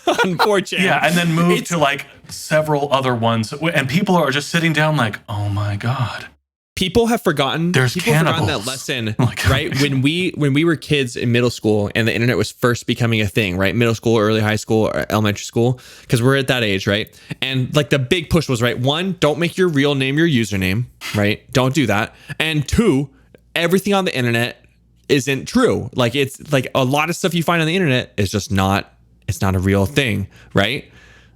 On 4chan. Yeah, and then moved to like several other ones. And people are just sitting down like, oh my God. People have forgotten. There's people have forgotten cannibals. that lesson, Like- right? When we were kids in middle school and the internet was first becoming a thing, right? Middle school, early high school, or elementary school, because we're at that age, right? And like the big push was, right, 1, don't make your real name your username, right? Don't do that. And 2, everything on the internet isn't true. Like it's like a lot of stuff you find on the internet is just not. It's not a real thing, right?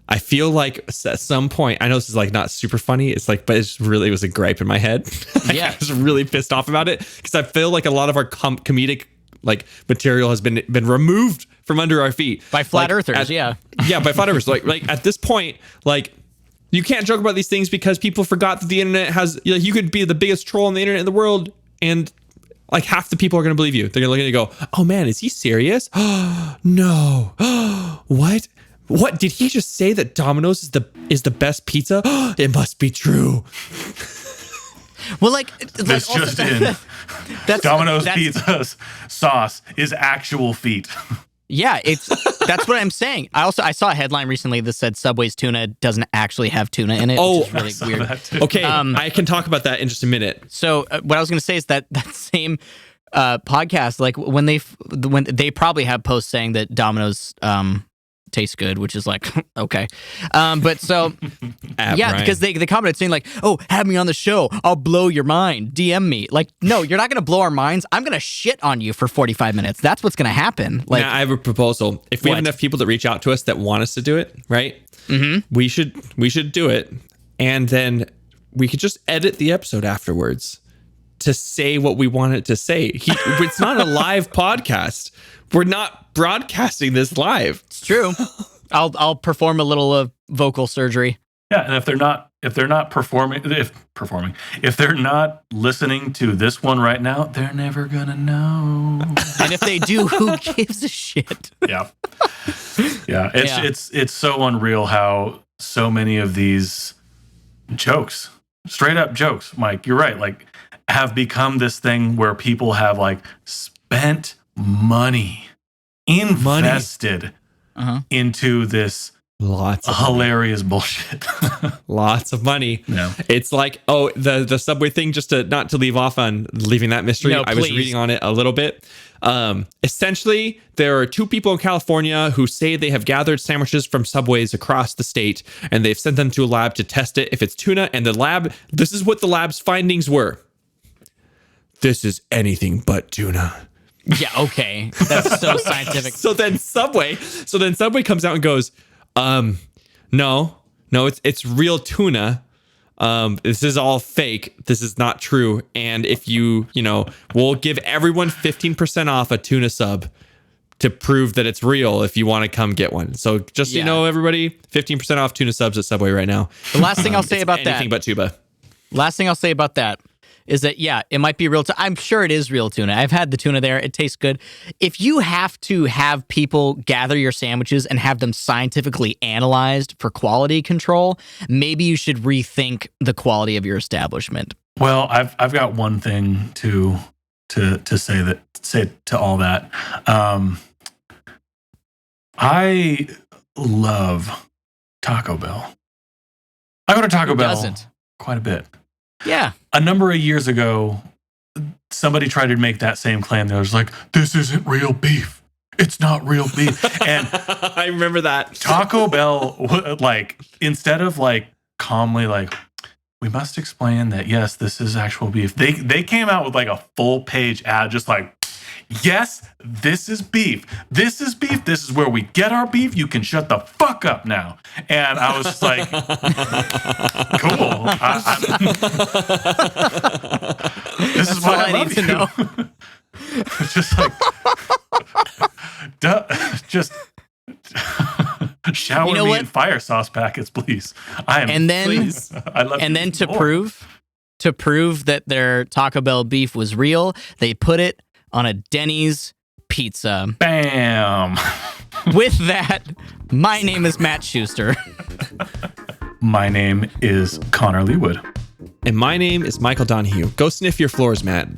I feel like at some point, I know this is like not super funny. It's like, but it was a gripe in my head. Yeah. I was really pissed off about it because I feel like a lot of our comedic like material has been removed from under our feet By flat Like, earthers, yeah. Yeah, by flat earthers. Like at this point, like you can't joke about these things because people forgot that the internet has. You could be the biggest troll on the internet in the world, and like half the people are going to believe you. They're going to look at you and go, "Oh man, is he serious? No, what?" What did he just say that Domino's is the best pizza? It must be true. Well, like This also- just in. Domino's pizza sauce is actual feet. Yeah, that's what I'm saying. I saw a headline recently that said Subway's tuna doesn't actually have tuna in it, Oh, which is really weird. Okay, I can talk about that in just a minute. So what I was going to say is that same podcast, like when they probably have posts saying that Domino's tastes good, which is like okay, but so yeah, because they commented saying like, oh, have me on the show, I'll blow your mind, DM me. Like, no, you're not gonna blow our minds. I'm gonna shit on you for 45 minutes. That's what's gonna happen. Like, now, I have a proposal. If we have What? enough people that reach out to us that want us to do it, right? Mm-hmm. We should do it, and then we could just edit the episode afterwards to say what we want it to say. It's not a live podcast. We're not broadcasting this live. it's true. I'll perform a little vocal surgery. Yeah, and if they're not not listening to this one right now, they're never gonna know. And if they do, who gives a shit? Yeah. It's so unreal how so many of these jokes, straight up jokes, Mike, you're right, like have become this thing where people have like spent money invested into this Lots of hilarious bullshit. Lots of money. Yeah. It's like, oh, the Subway thing, just to not to leave off on leaving that mystery. No, I was please. reading on it a little bit. Essentially, there are 2 people in California who say they have gathered sandwiches from Subways across the state, and they've sent them to a lab to test it if it's tuna. And this is what the lab's findings were. This is anything but tuna. Yeah, okay. That's so scientific. So then Subway comes out and goes, no, it's real tuna. This is all fake. This is not true. And if we'll give everyone 15% off a tuna sub to prove that it's real if you want to come get one. So just, everybody, 15% off tuna subs at Subway right now. The last thing I'll say about anything but tuba. Last thing I'll say about that is that, yeah, it might be real. I'm sure it is real tuna. I've had the tuna there. It tastes good. If you have to have people gather your sandwiches and have them scientifically analyzed for quality control, maybe you should rethink the quality of your establishment. Well, I've got one thing to say to all that. I love Taco Bell. I go to Taco Bell Doesn't. quite a bit. Yeah. A number of years ago, somebody tried to make that same claim. They was like, "This isn't real beef. It's not real beef." And I remember that. Taco Bell, like, instead of like calmly like, we must explain that, yes, this is actual beef. They came out with like a full page ad, just like, yes, this is beef. This is beef. This is where we get our beef. You can shut the fuck up now. And I was just like, cool. This is why I love you. Know. It's just like, just shower me in fire sauce packets, please. I love and you then more. to prove that their Taco Bell beef was real, they put it on a Denny's pizza. Bam. With that, my name is Matt Schuster. My name is Connor Leewood. And my name is Michael Donahue. Go sniff your floors, Matt.